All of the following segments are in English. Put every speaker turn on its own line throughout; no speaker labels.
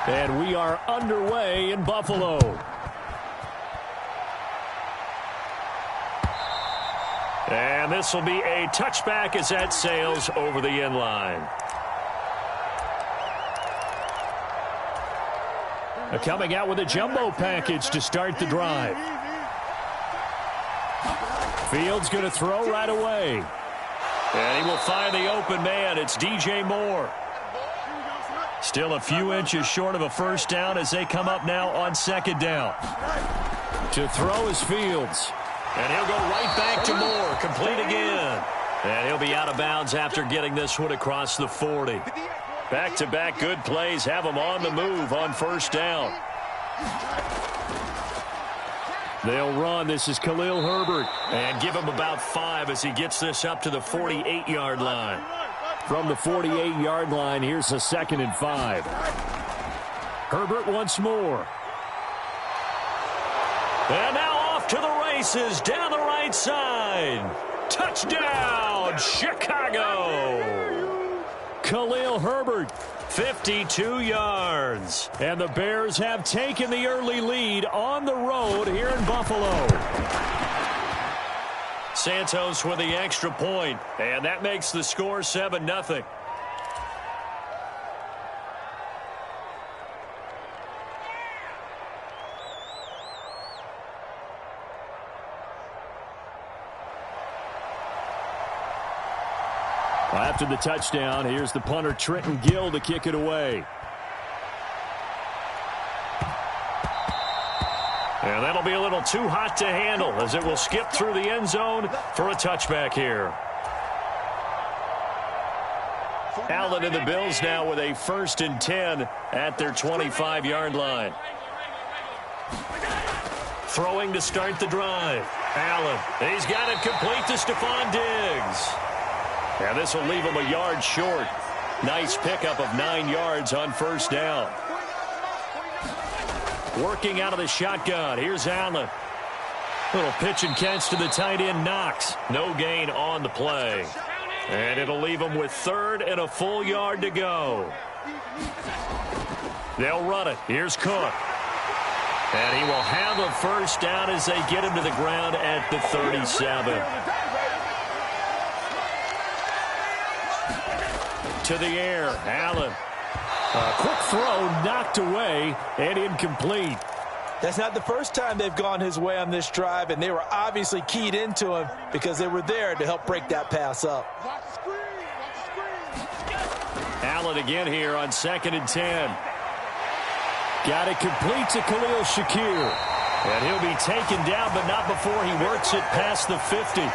And we are underway in Buffalo. And this will be a touchback as that sails over the end line. Coming out with a jumbo package to start the drive. Fields going to throw right away. And he will find the open man. It's DJ Moore. Still a few inches short of a first down as they come up now on second down. To throw is Fields. And he'll go right back to Moore. Complete again. And he'll be out of bounds after getting this one across the 40. Back-to-back good plays have him on the move on first down. They'll run. This is Khalil Herbert. And give him about 5 as he gets this up to the 48-yard line. From the 48-yard line, here's a 2nd and 5. Herbert once more. And now off to the races down the right side. Touchdown, Chicago. Khalil Herbert, 52 yards. And the Bears have taken the early lead on the road here in Buffalo. Santos with the extra point, and that makes the score 7-0. After the touchdown, here's the punter Trenton Gill to kick it away. And that'll be a little too hot to handle as it will skip through the end zone for a touchback here. Allen and the Bills now with a 1st and 10 at their 25-yard line. Throwing to start the drive. Allen, he's got it complete to Stefen Diggs. And this will leave him a yard short. Nice pickup of 9 yards on first down. Working out of the shotgun. Here's Allen. Little pitch and catch to the tight end, Knox. No gain on the play. And it'll leave him with 3rd and a full yard to go. They'll run it. Here's Cook. And he will have a first down as they get him to the ground at the 37. To the air, Allen. A quick throw knocked away and incomplete.
That's not the first time they've gone his way on this drive, and they were obviously keyed into him because they were there to help break that pass up.
Allen again here on 2nd and 10. Got it complete to Khalil Shakir. And he'll be taken down, but not before he works it past the 50.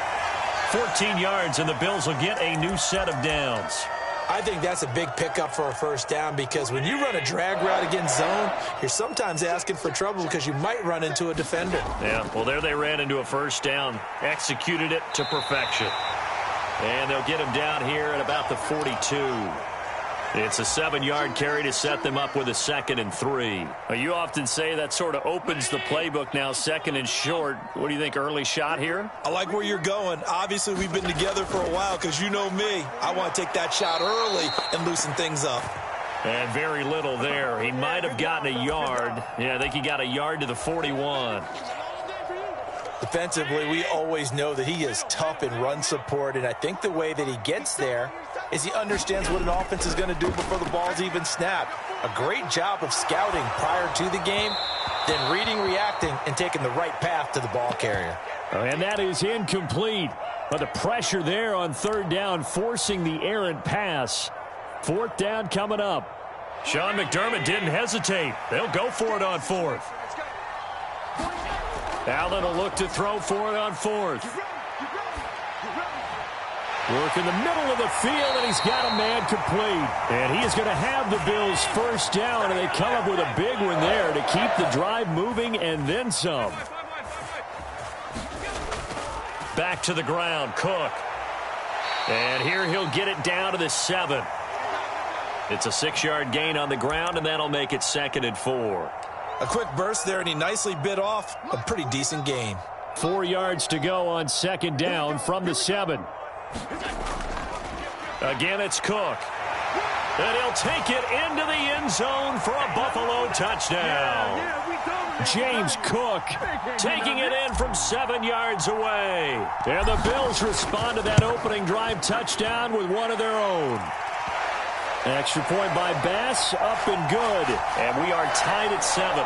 14 yards, and the Bills will get a new set of downs.
I think that's a big pickup for a first down because when you run a drag route against zone, you're sometimes asking for trouble because you might run into a defender.
Yeah, well, there they ran into a first down, executed it to perfection. And they'll get him down here at about the 42. It's a 7-yard carry to set them up with a 2nd and 3. Well, you often say that sort of opens the playbook now, 2nd and short. What do you think, early shot here?
I like where you're going. Obviously, we've been together for a while because you know me. I want to take that shot early and loosen things up.
And very little there. He might have gotten a yard. Yeah, I think he got a yard to the 41.
Defensively, we always know that he is tough in run support, and I think the way that he gets there is he understands what an offense is going to do before the ball's even snapped. A great job of scouting prior to the game, then reading, reacting, and taking the right path to the ball carrier.
And that is incomplete. But the pressure there on 3rd down, forcing the errant pass. 4th down coming up. Sean McDermott didn't hesitate. They'll go for it on 4th. Allen will look to throw for it on 4th. Work in the middle of the field, and he's got a man complete. And he is going to have the Bills' first down, and they come up with a big one there to keep the drive moving and then some. Back to the ground, Cook. And here he'll get it down to the 7. It's a 6-yard gain on the ground, and that'll make it 2nd and 4.
A quick burst there, and he nicely bit off a pretty decent gain.
4 yards to go on 2nd down from the 7. Again, it's Cook. And he'll take it into the end zone for a Buffalo touchdown. James Cook taking it in from 7 yards away. And the Bills respond to that opening drive touchdown with one of their own. Extra point by Bass, up and good. And we are tied at 7.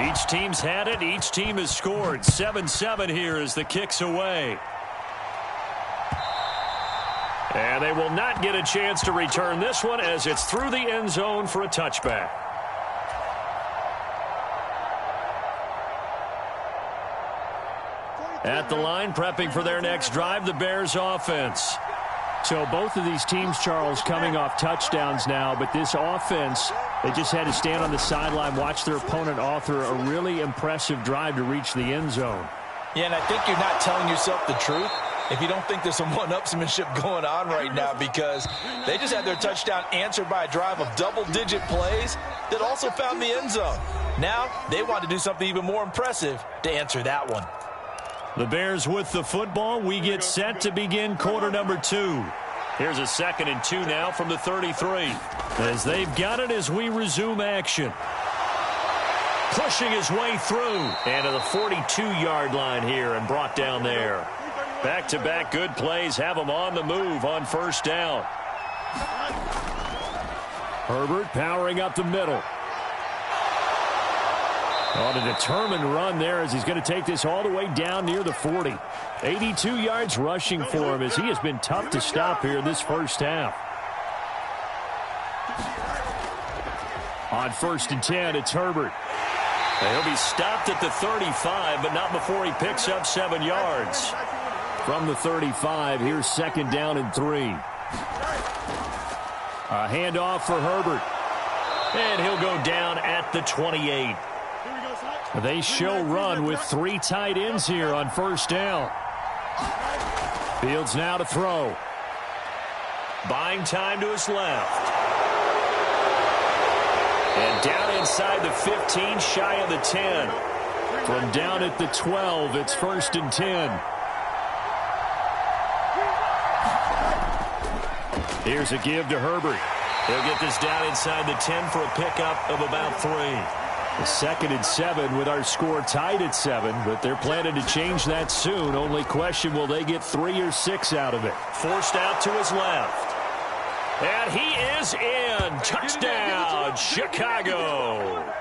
Each team's had it. Each team has scored. 7-7 here as the kick's away. And they will not get a chance to return this one as it's through the end zone for a touchback. At the line, prepping for their next drive, the Bears offense.
So both of these teams, Charles, coming off touchdowns now, but this offense, they just had to stand on the sideline, watch their opponent author a really impressive drive to reach the end zone.
Yeah, and I think you're not telling yourself the truth if you don't think there's some one-upsmanship going on right now, because they just had their touchdown answered by a drive of double-digit plays that also found the end zone. Now they want to do something even more impressive to answer that one.
The Bears with the football. We get set to begin quarter number 2. Here's a 2nd and 2 now from the 33. As they've got it as we resume action. Pushing his way through. And to the 42-yard line here and brought down there. Back-to-back good plays have them on the move on first down.
Herbert powering up the middle. On a determined run there as he's going to take this all the way down near the 40. 82 yards rushing for him as he has been tough to stop here this first half. On 1st and 10, it's Herbert.
He'll be stopped at the 35, but not before he picks up 7 yards.
From the 35, here's 2nd down and 3. A handoff for Herbert.
And he'll go down at the 28.
They show run with 3 tight ends here on first down. Fields now to throw.
Buying time to his left. And down inside the 15, shy of the 10.
From down at the 12, it's 1st and 10. Here's a give to Herbert.
He'll get this down inside the 10 for a pickup of about 3.
The 2nd and 7 with our score tied at 7, but they're planning to change that soon. Only question, will they get 3 or 6 out of it?
Forced out to his left. And he is in. Touchdown, Chicago.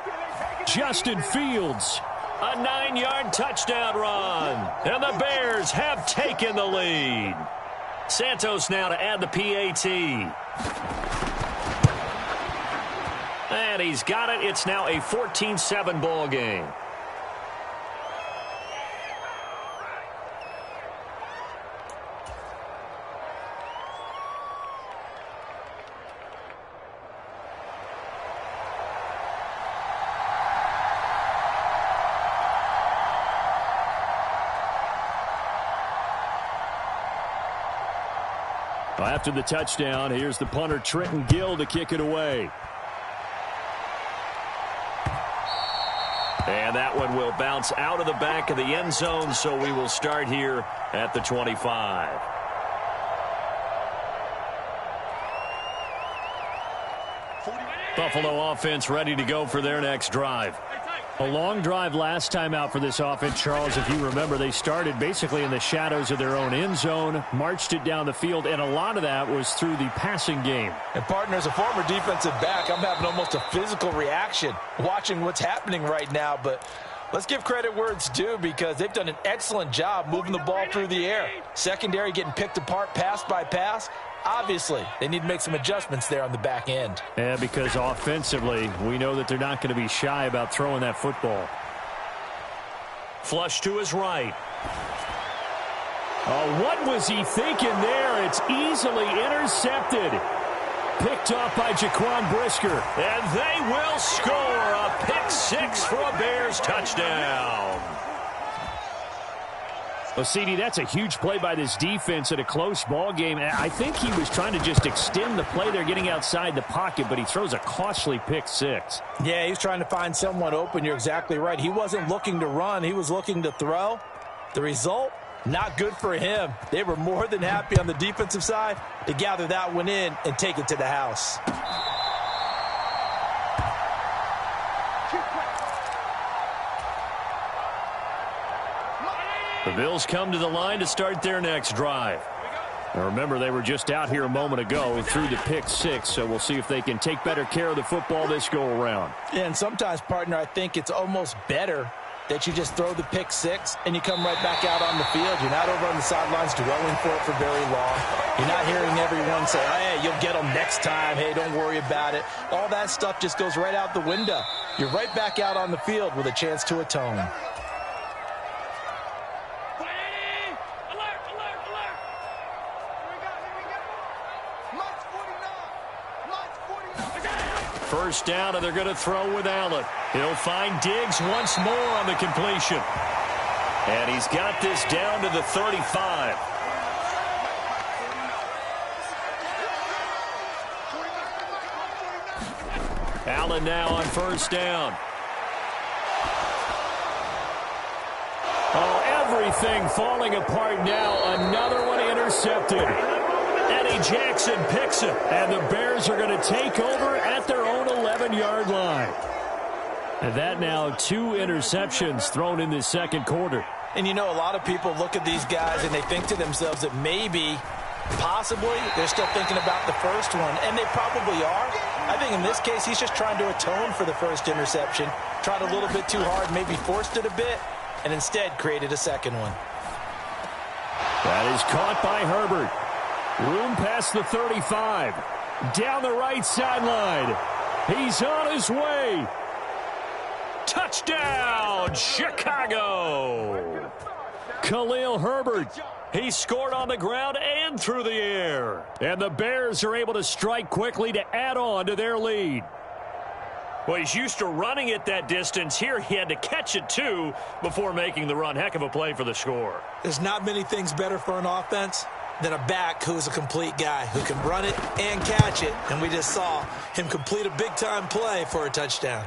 Justin Fields.
A 9-yard touchdown run. And the Bears have taken the lead. Santos now to add the PAT. And he's got it. It's now a 14-7 ball game.
After the touchdown, here's the punter Trenton Gill to kick it away.
And that one will bounce out of the back of the end zone, so we will start here at the 25. Buffalo offense ready to go for their next drive.
A long drive last time out for this offense, Charles. If you remember, they started basically in the shadows of their own end zone, marched it down the field, and a lot of that was through the passing game.
And, partner, as a former defensive back, I'm having almost a physical reaction watching what's happening right now. But let's give credit where it's due, because they've done an excellent job moving the ball through the air. Secondary getting picked apart pass by pass. Obviously, they need to make some adjustments there on the back end.
Yeah, because offensively, we know that they're not going to be shy about throwing that football.
Flush to his right.
Oh, what was he thinking there? It's easily intercepted. Picked off by Jaquan Brisker.
And they will score a pick six for a Bears touchdown.
Well, CD, that's a huge play by this defense at a close ball game. I think he was trying to just extend the play there, getting outside the pocket, but he throws a costly pick six.
Yeah, he's trying to find someone open. You're exactly right. He wasn't looking to run. He was looking to throw. The result, not good for him. They were more than happy on the defensive side to gather that one in and take it to the house.
The Bills come to the line to start their next drive. Now remember, they were just out here a moment ago through the pick six, so we'll see if they can take better care of the football this go-around.
Yeah, and sometimes, partner, I think it's almost better that you just throw the pick six and you come right back out on the field. You're not over on the sidelines dwelling for it for very long. You're not hearing everyone say, hey, you'll get them next time. Hey, don't worry about it. All that stuff just goes right out the window. You're right back out on the field with a chance to atone.
First down, and they're going to throw with Allen. He'll find Diggs once more on the completion. And he's got this down to the 35. Allen now on first down. Oh, everything falling apart now. Another one intercepted. Eddie Jackson picks it, and the Bears are going to take over at their own 11-yard line. And that now 2 interceptions thrown in this second quarter.
And you know, a lot of people look at these guys and they think to themselves that maybe, possibly, they're still thinking about the first one, and they probably are. I think in this case, he's just trying to atone for the first interception, tried a little bit too hard, maybe forced it a bit, and instead created a second one.
That is caught by Herbert. Room past the 35. Down the right sideline. He's on his way. Touchdown, Chicago. Khalil Herbert. He scored on the ground and through the air. And the Bears are able to strike quickly to add on to their lead. Well, he's used to running it that distance. Here he had to catch it, too, before making the run. Heck of a play for the score.
There's not many things better for an offense than a back who's a complete guy who can run it and catch it. And we just saw him complete a big-time play for a touchdown.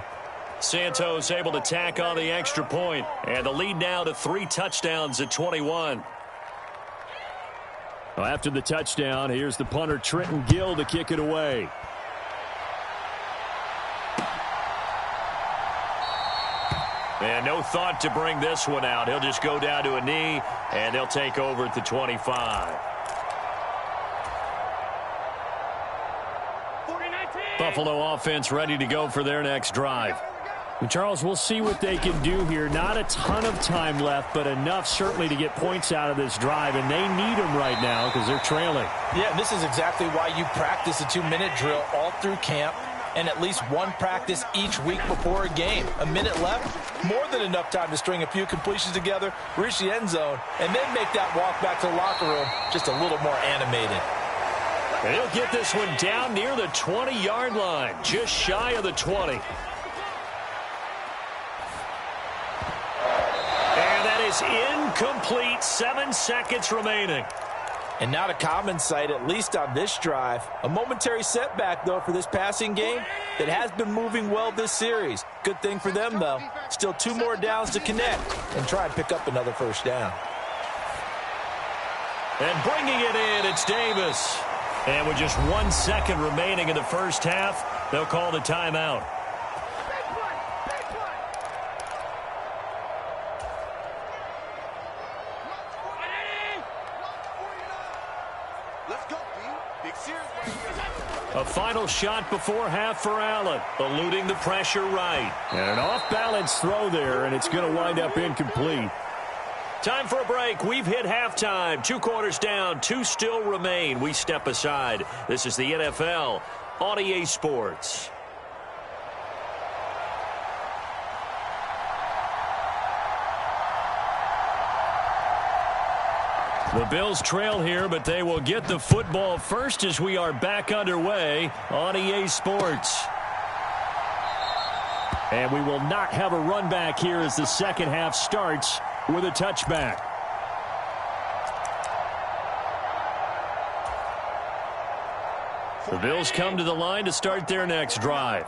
Santos able to tack on the extra point. And the lead now to 3 touchdowns at 21.
Well, after the touchdown, here's the punter Trenton Gill to kick it away.
And no thought to bring this one out. He'll just go down to a knee, and they'll take over at the 25. Buffalo offense ready to go for their next drive.
And Charles, we'll see what they can do here. Not a ton of time left, but enough certainly to get points out of this drive, and they need them right now because they're trailing.
Yeah, and this is exactly why you practice a 2-minute drill all through camp and at least one practice each week before a game. A minute left, more than enough time to string a few completions together, reach the end zone, and then make that walk back to the locker room just a little more animated.
And he'll get this one down near the 20-yard line, just shy of the 20. And that is incomplete. 7 seconds remaining.
And not a common sight, at least on this drive. A momentary setback, though, for this passing game that has been moving well this series. Good thing for them, though. Still 2 more downs to connect and try and pick up another first down.
And bringing it in, it's Davis. And with just 1 second remaining in the first half, they'll call the timeout. A final shot before half for Allen, eluding the pressure right.
And an off-balance throw there, and it's going to wind up incomplete.
Time for a break. We've hit halftime. 2 quarters down, 2 still remain. We step aside. This is the NFL on EA Sports. The Bills trail here, but they will get the football first as we are back underway on EA Sports.
And we will not have a run back here as the second half starts with a touchback. The Bills come to the line to start their next drive.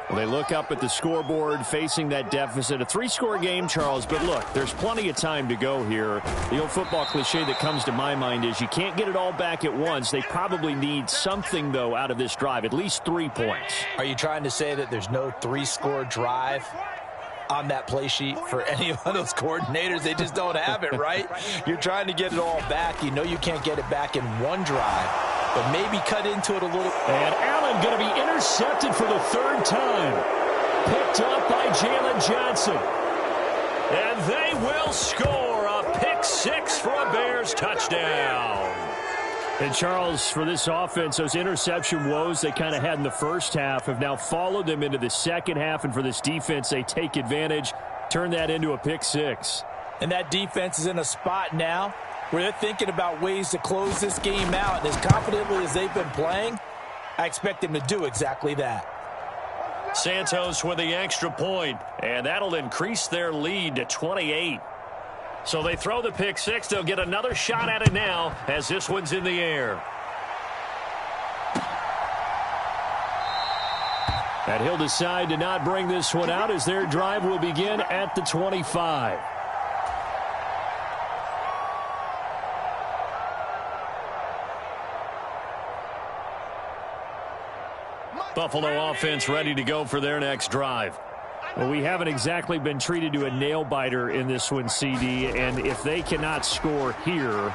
Well, they look up at the scoreboard facing that deficit. A 3-score game, Charles, but look, there's plenty of time to go here. The old football cliche that comes to my mind is you can't get it all back at once. They probably need something, though, out of this drive, at least 3 points.
Are you trying to say that there's no 3-score drive on that play sheet for any of those coordinators? They just don't have it, right? You're trying to get it all back. You know you can't get it back in one drive, but maybe cut into it a little.
And Allen going to be intercepted for the 3rd time. Picked up by Jalen Johnson. And they will score a pick 6 for a Bears touchdown.
And, Charles, for this offense, those interception woes they kind of had in the first half have now followed them into the second half. And for this defense, they take advantage, turn that into a pick 6.
And that defense is in a spot now where they're thinking about ways to close this game out. And as confidently as they've been playing, I expect them to do exactly that.
Santos with the extra point, and that'll increase their lead to 28. So they throw the pick 6. They'll get another shot at it now as this one's in the air.
And he'll decide to not bring this one out as their drive will begin at the 25.
Buffalo offense ready to go for their next drive.
Well, we haven't exactly been treated to a nail-biter in this one, CD, and if they cannot score here,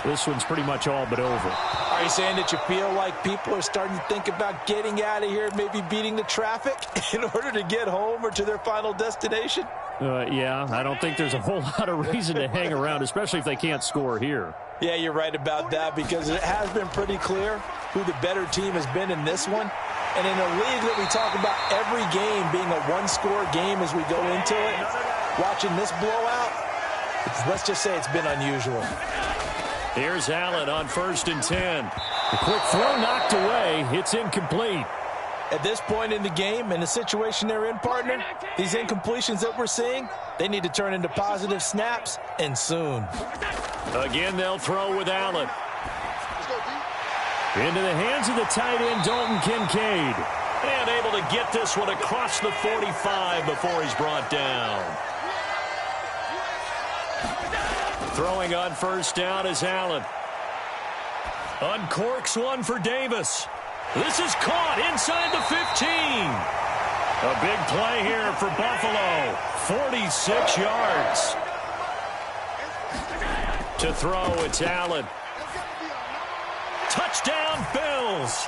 this one's pretty much all but over.
Are you saying that you feel like people are starting to think about getting out of here, maybe beating the traffic in order to get home or to their final destination?
Yeah, I don't think there's a whole lot of reason to hang around, especially if they can't score here.
Yeah, you're right about that because it has been pretty clear who the better team has been in this one. And in a league that we talk about every game being a 1-score game as we go into it, watching this blowout, let's just say it's been unusual.
Here's Allen on 1st and 10.
The quick throw knocked away. It's incomplete.
At this point in the game, in the situation they're in, partner, these incompletions that we're seeing, they need to turn into positive snaps, and soon.
Again, they'll throw with Allen.
Into the hands of the tight end, Dalton Kincaid.
And able to get this one across the 45 before he's brought down. Throwing on 1st down is Allen. Uncorks one for Davis. This is caught inside the 15. A big play here for Buffalo. 46 yards. To throw, it's Allen. Touchdown, Bills.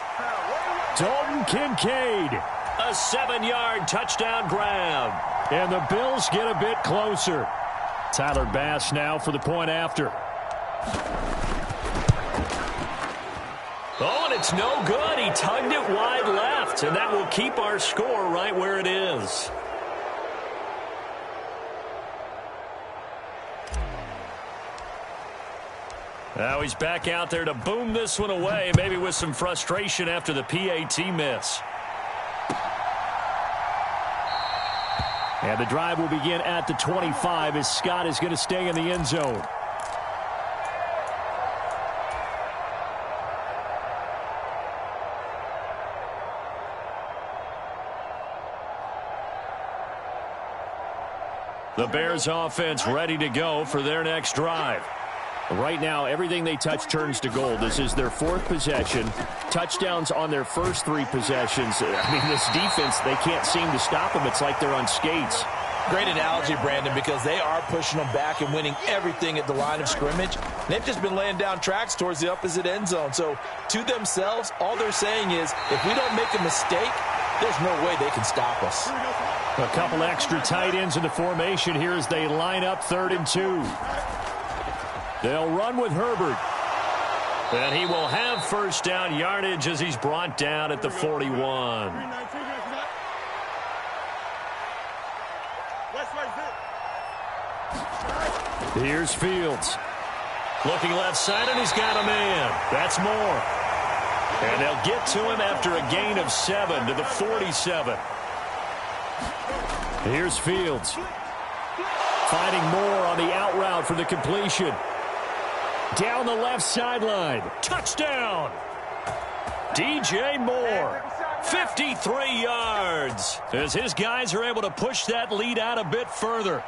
Dalton Kincaid.
A 7-yard touchdown grab.
And the Bills get a bit closer. Tyler Bass now for the point after.
Oh, and it's no good. He tugged it wide left, and that will keep our score right where it is. Now he's back out there to boom this one away, maybe with some frustration after the PAT miss.
And the drive will begin at the 25 as Scott is going to stay in the end zone.
The Bears offense ready to go for their next drive.
Right now, everything they touch turns to gold. This is their 4th possession. Touchdowns on their first 3 possessions. I mean, this defense, they can't seem to stop them. It's like they're on skates.
Great analogy, Brandon, because they are pushing them back and winning everything at the line of scrimmage. They've just been laying down tracks towards the opposite end zone. So, to themselves, all they're saying is, if we don't make a mistake, there's no way they can stop us.
A couple extra tight ends in the formation here as they line up 3rd and 2. They'll run with Herbert.
And he will have 1st down yardage as he's brought down at the 41.
Here's Fields.
Looking left side, and he's got a man. That's Moore. And they'll get to him after a gain of 7 to the 47.
Here's Fields. Finding Moore on the out route for the completion. Down the left sideline.
Touchdown! DJ Moore. 53 yards as his guys are able to push that lead out a bit further.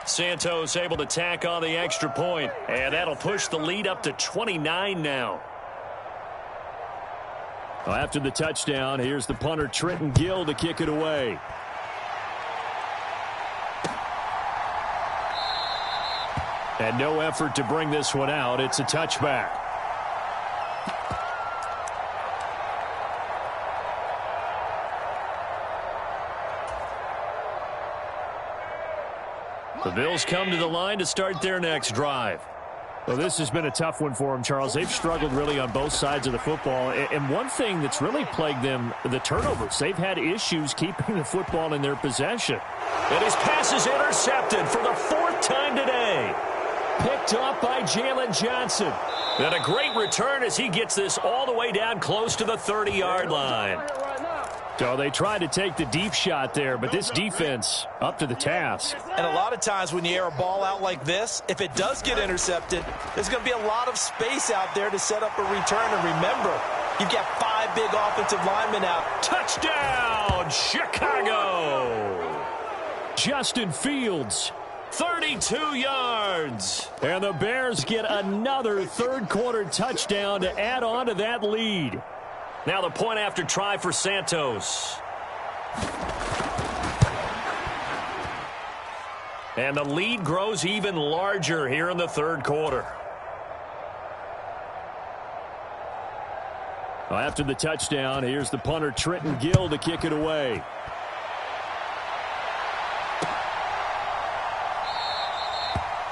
Santos able to tack on the extra point, and that'll push the lead up to 29 now.
Well, after the touchdown, here's the punter Trenton Gill to kick it away. And no effort to bring this one out. It's a touchback.
The Bills come to the line to start their next drive.
Well, this has been a tough one for them, Charles. They've struggled really on both sides of the football. And one thing that's really plagued them, the turnovers. They've had issues keeping the football in their possession.
And his pass is intercepted for the fourth time today. Picked up by Jalen Johnson. And a great return as he gets this all the way down close to the 30-yard line.
So they tried to take the deep shot there, but this defense up to the task.
And a lot of times when you air a ball out like this, if it does get intercepted, there's going to be a lot of space out there to set up a return. And remember, you've got 5 big offensive linemen out.
Touchdown, Chicago!
Justin Fields.
32 yards.
And the Bears get another third-quarter touchdown to add on to that lead.
Now the point after try for Santos. And the lead grows even larger here in the third quarter.
Well, after the touchdown, here's the punter Trenton Gill to kick it away.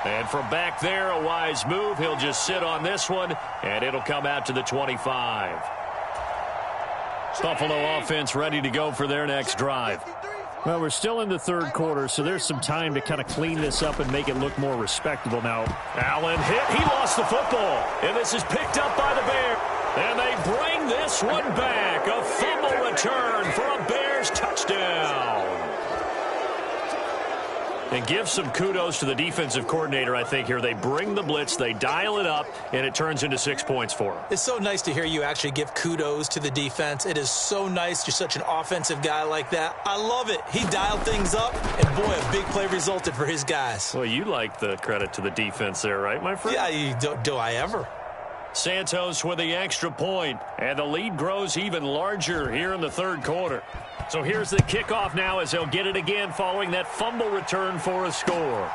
And from back there, a wise move. He'll just sit on this one, and it'll come out to the 25. Buffalo offense ready to go for their next drive.
Well, we're still in the third quarter, so there's some time to kind of clean this up and make it look more respectable now.
Allen hit. He lost the football. And this is picked up by the Bears. And they bring this one back. A fumble return for a Bears touchdown. And give some kudos to the defensive coordinator, I think, here. They bring the blitz, they dial it up, and it turns into 6 points for them.
It's so nice to hear you actually give kudos to the defense. It is so nice. You're such an offensive guy like that. I love it. He dialed things up, and boy, a big play resulted for his guys.
Well, you like the credit to the defense there, right, my friend?
Yeah, do I ever?
Santos with the extra point, and the lead grows even larger here in the third quarter. So here's the kickoff now as they'll get it again following that fumble return for a score.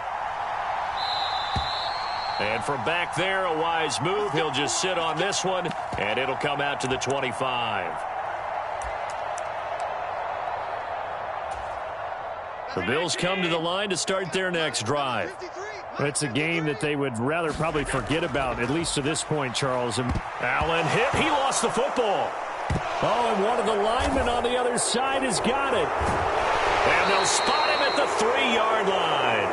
And from back there, a wise move. He'll just sit on this one, and it'll come out to the 25. The Bills come to the line to start their next drive.
It's a game that they would rather probably forget about, at least to this point, Charles. And
Allen hit. He lost the football.
Oh, and one of the linemen on the other side has got it.
And they'll spot him at the 3-yard line.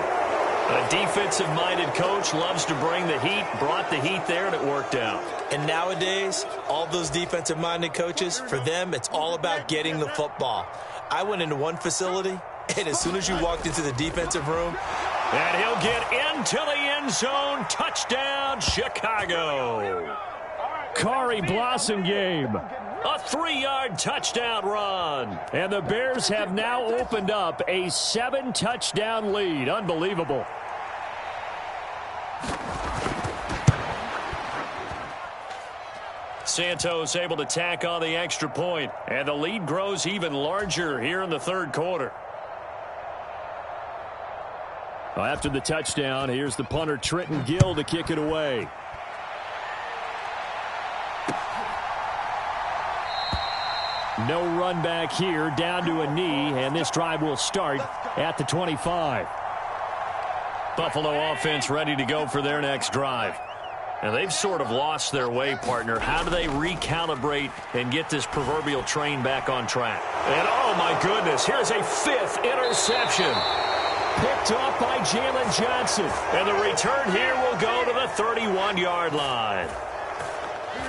A defensive-minded coach loves to bring the heat, brought the heat there, and it worked out.
And nowadays, all those defensive-minded coaches, for them, it's all about getting the football. I went into one facility, and as soon as you walked into the defensive room,
and he'll get into the end zone. Touchdown, Chicago.
Kari Blossom game.
A 3-yard touchdown run.
And the Bears have now opened up a 7-touchdown lead. Unbelievable.
Santos able to tack on the extra point, and the lead grows even larger here in the third quarter.
Well, after the touchdown, here's the punter Trenton Gill to kick it away. No run back here, down to a knee, and this drive will start at the 25.
Buffalo offense ready to go for their next drive. And they've sort of lost their way, partner. How do they recalibrate and get this proverbial train back on track? And oh my goodness, here's a 5th interception. Picked up by Jalen Johnson. And the return here will go to the 31-yard line.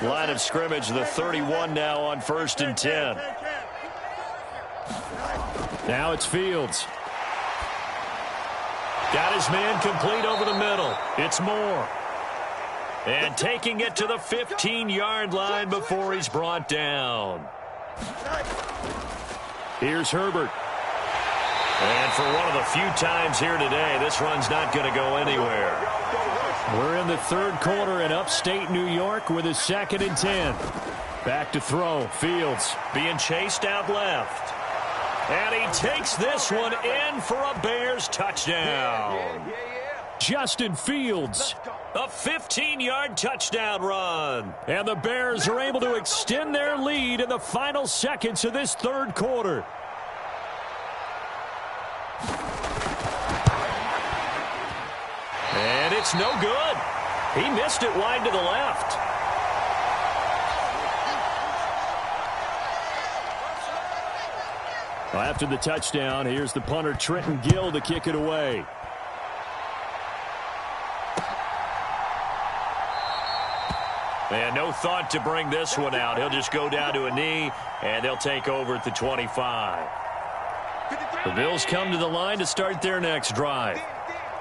Line of scrimmage, the 31 now on 1st and 10.
Now it's Fields.
Got his man complete over the middle. It's Moore. And taking it to the 15-yard line before he's brought down.
Here's Herbert.
And for one of the few times here today, this run's not going to go anywhere.
We're in the third quarter in upstate New York with a 2nd and 10. Back to throw. Fields
being chased out left. And he takes this one in for a Bears touchdown.
Justin Fields.
A 15-yard touchdown run.
And the Bears are able to extend their lead in the final seconds of this third quarter.
And it's no good. He missed it wide to the left.
Well, after the touchdown, here's the punter Trenton Gill to kick it away.
And no thought to bring this one out. He'll just go down to a knee, and they'll take over at the 25. The Bills come to the line to start their next drive.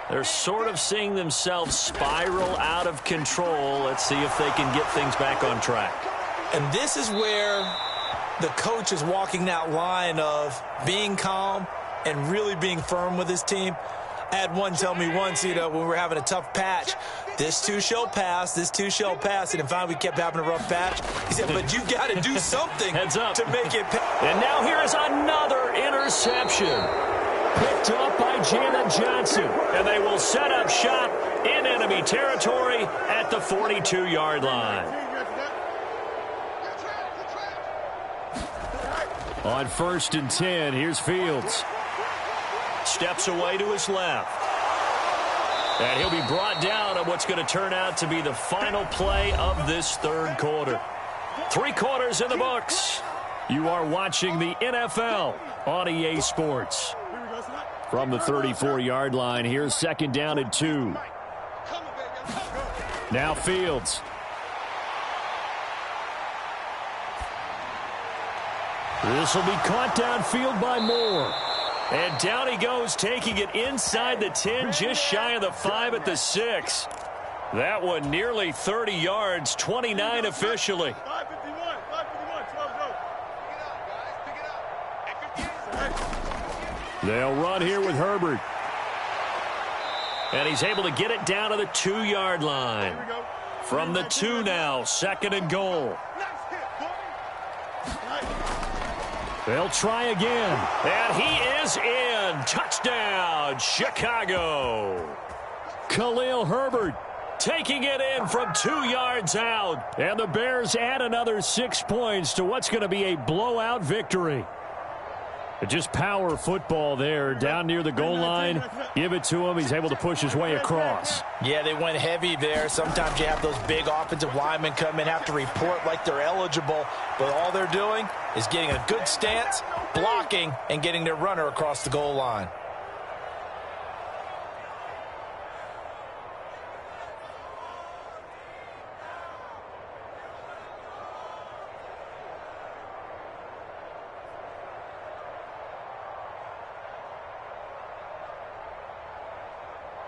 They're sort of seeing themselves spiral out of control. Let's see if they can get things back on track.
And this is where the coach is walking that line of being calm and really being firm with his team. I had one tell me once, when we were having a tough patch, this too shall pass, this too shall pass. And finally we kept having a rough patch. He said, but you got to do something
Heads up
to make it pass.
And now here is another interception. Picked up by Janet Johnson. And they will set up shop in enemy territory at the 42-yard line.
On 1st and 10, here's Fields.
Steps away to his left. And he'll be brought down on what's going to turn out to be the final play of this third quarter. 3 quarters in the books.
You are watching the NFL on EA Sports. From the 34-yard line, here's 2nd down and 2. Now Fields. This will be caught downfield by Moore.
And down he goes, taking it inside the 10, just shy of the 5 at the 6. That one nearly 30 yards, 29 officially.
They'll run here with Herbert.
And he's able to get it down to the 2-yard line. From the 2 now, 2nd and goal.
They'll try again.
And he is in. Touchdown, Chicago.
Khalil Herbert
taking it in from 2 yards out.
And the Bears add another 6 points to what's going to be a blowout victory. Just power football there down near the goal line. Give it to him. He's able to push his way across.
Yeah, they went heavy there. Sometimes you have those big offensive linemen come in, have to report like they're eligible. But all they're doing is getting a good stance, blocking, and getting their runner across the goal line.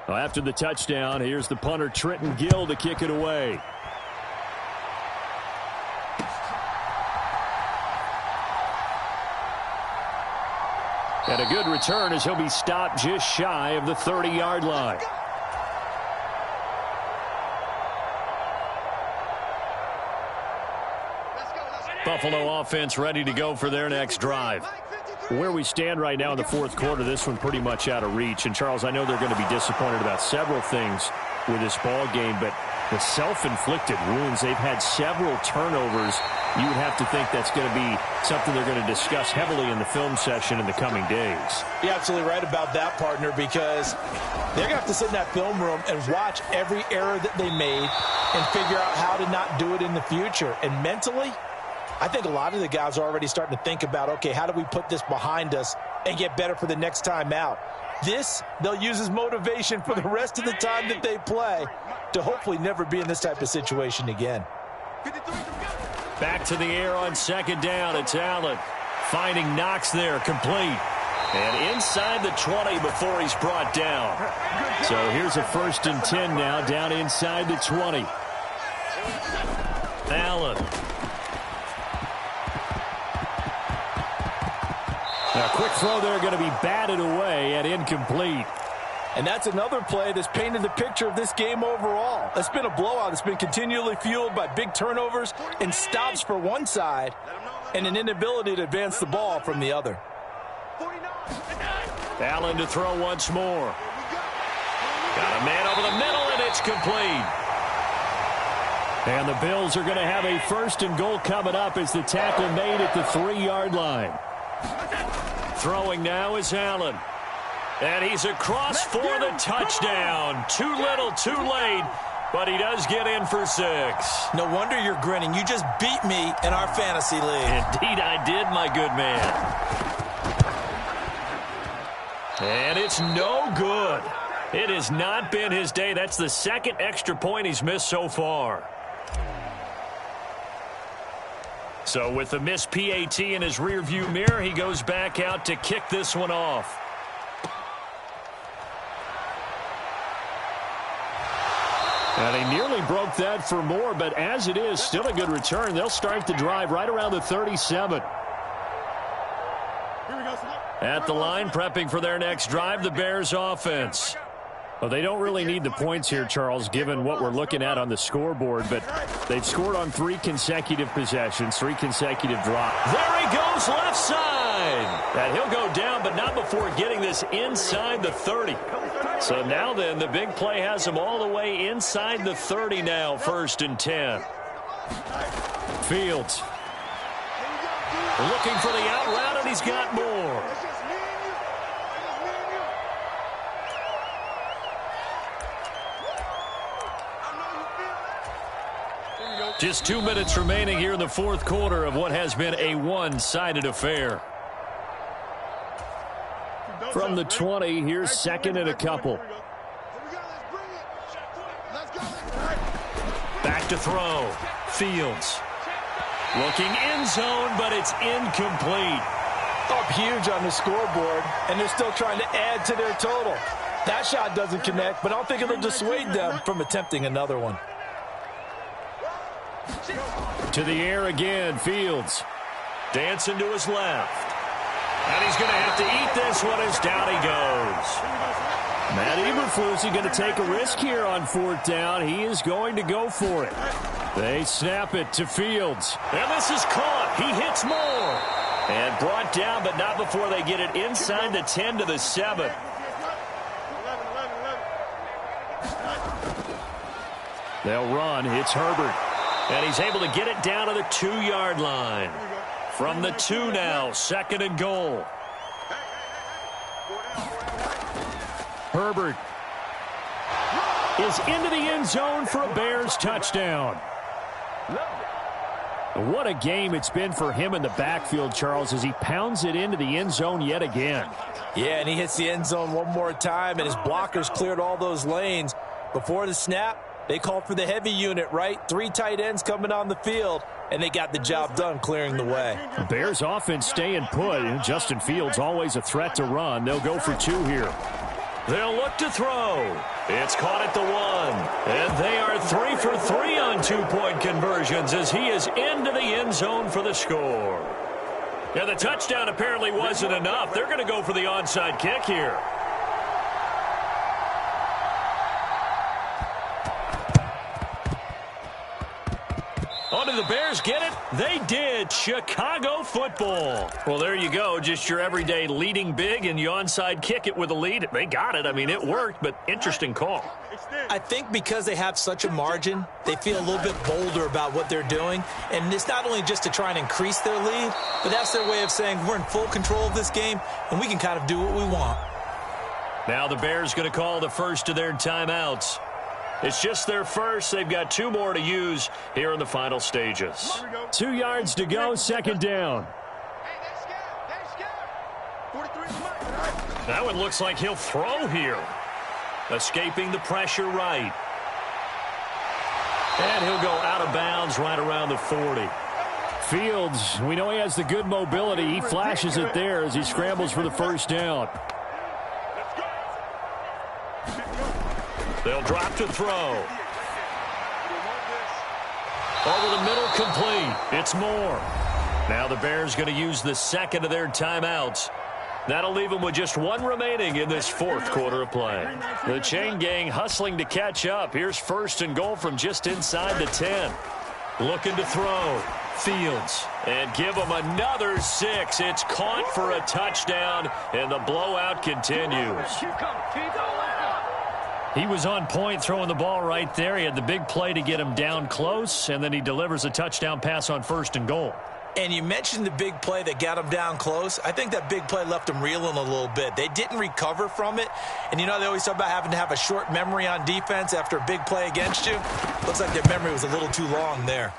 Well, after the touchdown, here's the punter Trenton Gill to kick it away. And a good return as he'll be stopped just shy of the 30-yard line. Buffalo offense ready to go for their next drive. Where we stand right now in the fourth quarter, this one pretty much out of reach. And, Charles, I know they're going to be disappointed about several things with this ball game, but the self-inflicted wounds, they've had several turnovers. You would have to think that's going to be something they're going to discuss heavily in the film session in the coming days.
You're absolutely right about that, partner, because they're going to have to sit in that film room and watch every error that they made and figure out how to not do it in the future. And mentally, I think a lot of the guys are already starting to think about, okay, how do we put this behind us and get better for the next time out? This, they'll use as motivation for the rest of the time that they play to hopefully never be in this type of situation again.
Back to the air on 2nd down. It's Allen finding Knox there, complete. And inside the 20 before he's brought down.
So here's a 1st and 10 now, down inside the 20.
Allen. A quick throw there going to be batted away and incomplete.
And that's another play that's painted the picture of this game overall. It's been a blowout. It's been continually fueled by big turnovers and stops for one side and an inability to advance the ball from the other.
Allen to throw once more. Got a man over the middle, and it's complete. And the Bills are going to have a 1st and goal coming up as the tackle made at the 3-yard line. Throwing now is Allen. And he's across for the touchdown. Too little, too late, but he does get in for 6.
No wonder you're grinning. You just beat me in our fantasy league.
Indeed I did, my good man. And it's no good. It has not been his day. That's the 2nd extra point he's missed so far. So with the missed PAT in his rearview mirror, he goes back out to kick this one off. And he nearly broke that for more, but as it is, still a good return. They'll start the drive right around the 37. At the line, prepping for their next drive, the Bears offense. Well, they don't really need the points here, Charles, given what we're looking at on the scoreboard, but they've scored on 3 consecutive possessions, 3 consecutive drops. There he goes, left side. And he'll go down, but not before getting this inside the 30. So now then, the big play has him all the way inside the 30 now, 1st and 10. Fields. Looking for the out route, and he's got more. Just 2 minutes remaining here in the 4th quarter of what has been a one-sided affair. From the 20, here's 2nd and a couple. Back to throw. Fields. Looking end zone, but it's incomplete.
Up huge on the scoreboard, and they're still trying to add to their total. That shot doesn't connect, but I don't think it'll dissuade them from attempting another one.
To the air again, Fields. Dancing to his left. And he's going to have to eat this one as down he goes. Matt Eberflus is going to take a risk here on 4th down. He is going to go for it. They snap it to Fields. And this is caught. He hits more. And brought down, but not before they get it inside the 10 to the 7. They'll run. It's Herbert. And he's able to get it down to the 2-yard line. From the 2 now, 2nd and goal. Herbert is into the end zone for a Bears touchdown. What a game it's been for him in the backfield, Charles, as he pounds it into the end zone yet again.
Yeah, and he hits the end zone one more time, and his blockers cleared all those lanes. Before the snap, they called for the heavy unit, right? 3 tight ends coming on the field, and they got the job done clearing the way.
The Bears offense staying put, and Justin Fields always a threat to run. They'll go for 2 here.
They'll look to throw. It's caught at the 1. And they are 3 for 3 on 2-point conversions as he is into the end zone for the score. Yeah, the touchdown apparently wasn't enough. They're going to go for the onside kick here. Oh, did the Bears get it? They did. Chicago football. Well, there you go. Just your everyday leading big, and you onside kick it with a lead. They got it. I mean, it worked, but interesting call.
I think because they have such a margin, they feel a little bit bolder about what they're doing. And it's not only just to try and increase their lead, but that's their way of saying we're in full control of this game, and we can kind of do what we want.
Now the Bears going to call the first of their timeouts. It's just their first. They've got 2 more to use here in the final stages.
2 yards to go, 2nd down.
That one looks like he'll throw here. Escaping the pressure right. And he'll go out of bounds right around the 40.
Fields, we know he has the good mobility. He flashes it there as he scrambles for the 1st down.
They'll drop to throw. Over the middle, complete. It's Moore. Now the Bears going to use the second of their timeouts. That'll leave them with just one remaining in this fourth quarter of play. The chain gang hustling to catch up. Here's first and goal from just inside the 10. Looking to throw. Fields. And give them another 6. It's caught for a touchdown, and the blowout continues. He was on point throwing the ball right there. He had the big play to get him down close, and then he delivers a touchdown pass on first and goal.
And you mentioned the big play that got him down close. I think that big play left him reeling a little bit. They didn't recover from it. And you know they always talk about having to have a short memory on defense after a big play against you. Looks like their memory was a little too long there.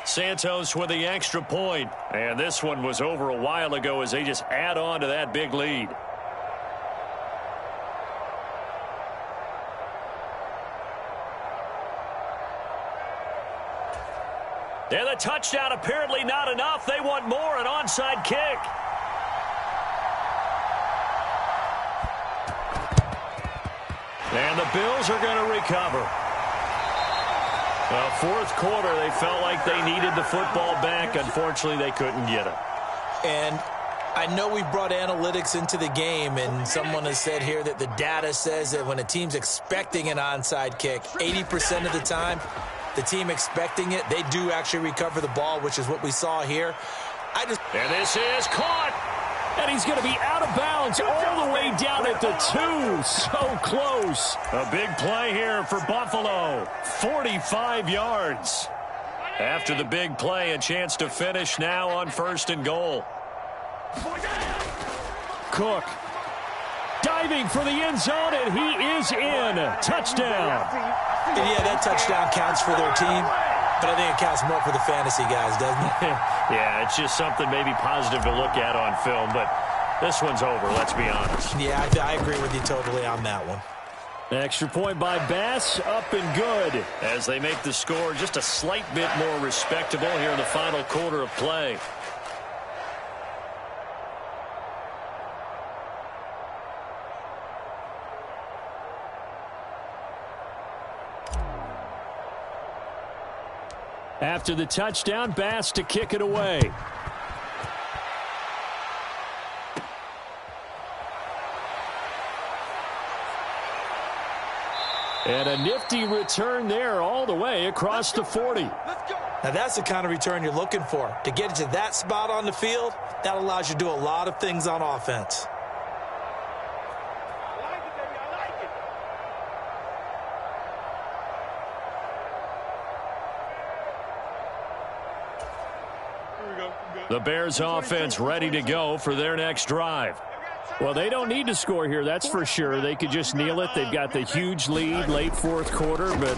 Santos with the extra point. And this one was over a while ago as they just add on to that big lead. And the touchdown apparently not enough. They want more, an onside kick. And the Bills are going to recover. Well, fourth quarter, they felt like they needed the football back. Unfortunately, they couldn't get it.
And I know we brought analytics into the game, and someone has said here that the data says that when a team's expecting an onside kick, 80% of the time, the team expecting it, they do actually recover the ball, which is what we saw here.
And this is caught.
And he's going to be out of bounds all the way down at the 2. So close.
A big play here for Buffalo. 45 yards. After the big play, a chance to finish now on first and goal.
Cook diving for the end zone, and he is in. Touchdown.
And yeah, that touchdown counts for their team, but I think it counts more for the fantasy guys, doesn't it?
Yeah, it's just something maybe positive to look at on film, but this one's over, let's be honest.
Yeah, I agree with you totally on that one.
Extra point by Bass, up and good.
As they make the score just a slight bit more respectable here in the final quarter of play.
After the touchdown, Bass to kick it away. And a nifty return there all the way across the 40.
Now that's the kind of return you're looking for. To get to that spot on the field, that allows you to do a lot of things on offense.
The Bears offense ready to go for their next drive.
Well, they don't need to score here, that's for sure. They could just kneel it. They've got the huge lead late fourth quarter, but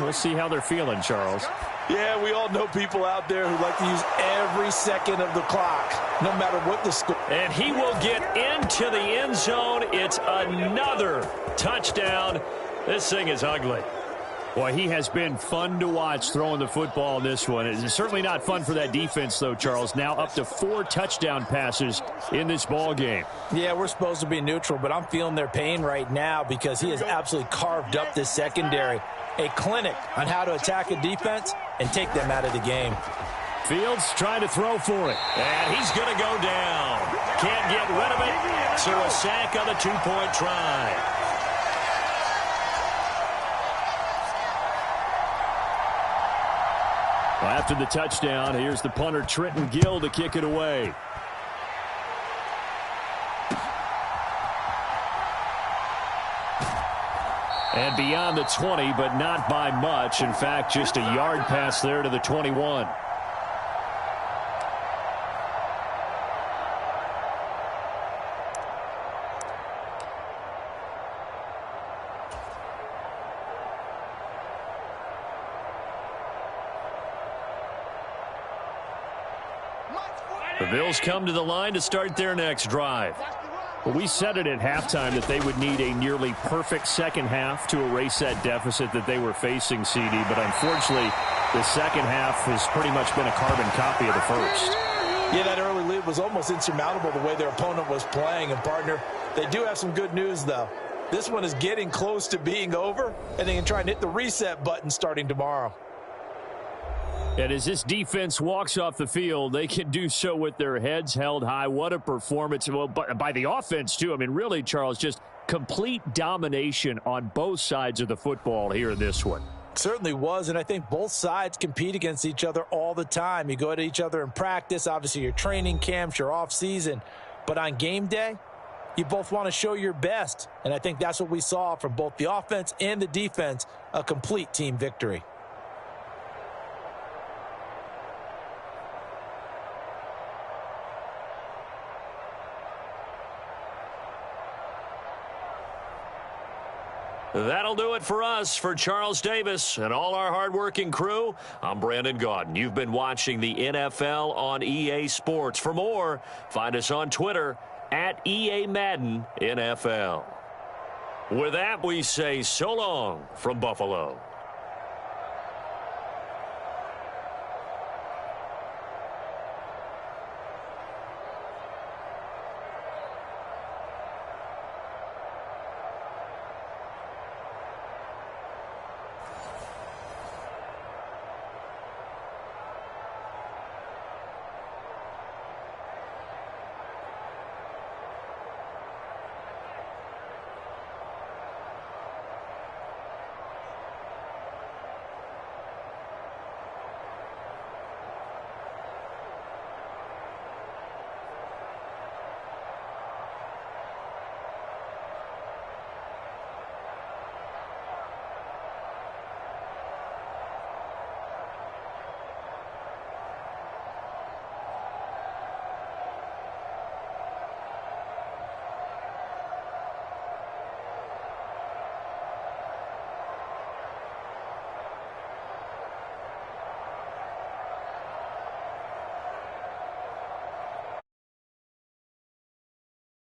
we'll see how they're feeling, Charles.
Yeah, we all know people out there who like to use every second of the clock, no matter what the score.
And he will get into the end zone. It's another touchdown. This thing is ugly.
Boy, he has been fun to watch throwing the football in this one. It's certainly not fun for that defense, though, Charles. Now up to 4 touchdown passes in this ball game.
Yeah, we're supposed to be neutral, but I'm feeling their pain right now because he has absolutely carved up this secondary. A clinic on how to attack a defense and take them out of the game.
Fields trying to throw for it.
And he's going to go down. Can't get rid of it. So a sack on the 2-point try.
Well, after the touchdown, here's the punter Trenton Gill to kick it away. And beyond the 20, but not by much. In fact, just a yard pass there to the 21.
The Bills come to the line to start their next drive.
Well, we said it at halftime that they would need a nearly perfect second half to erase that deficit that they were facing, CD. But unfortunately, the second half has pretty much been a carbon copy of the first.
Yeah, that early lead was almost insurmountable the way their opponent was playing. And, partner, they do have some good news, though. This one is getting close to being over, and they can try and hit the reset button starting tomorrow.
And as this defense walks off the field, they can do so with their heads held high. What a performance. Well, by the offense, too. I mean, really, Charles, just complete domination on both sides of the football here in this one.
Certainly was, and I think both sides compete against each other all the time. You go at each other in practice, obviously your training camps, your off-season. But on game day, you both want to show your best. And I think that's what we saw from both the offense and the defense, a complete team victory.
That'll do it for us. For Charles Davis and all our hardworking crew, I'm Brandon Gaudin. You've been watching the NFL on EA Sports. For more, find us on Twitter at EA Madden NFL. With that, we say so long from Buffalo.